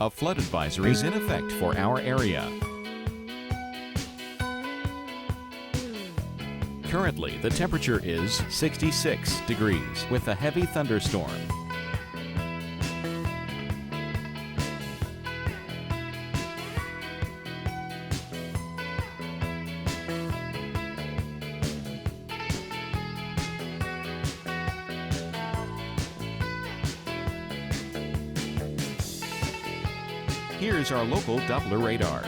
A flood advisory is in effect for our area. Currently, the temperature is 66 degrees with a heavy thunderstorm. Here's our local Doppler radar.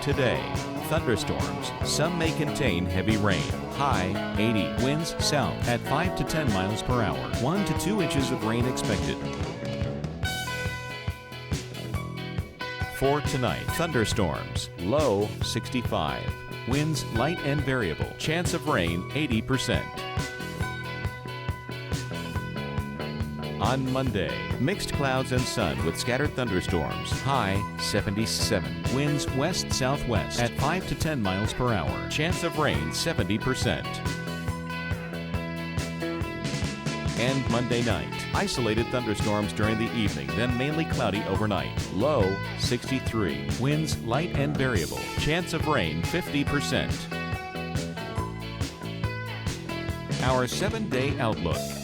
Today, thunderstorms. Some may contain heavy rain. High 80. Winds south at 5 to 10 miles per hour. 1 to 2 inches of rain expected. For tonight, thunderstorms. Low 65. Winds light and variable. Chance of rain 80%. On Monday, mixed clouds and sun with scattered thunderstorms. High 77. Winds west-southwest at 5 to 10 miles per hour. Chance of rain 70%. And Monday night, isolated thunderstorms during the evening, then mainly cloudy overnight. Low 63. Winds light and variable. Chance of rain 50%. Our 7-day outlook.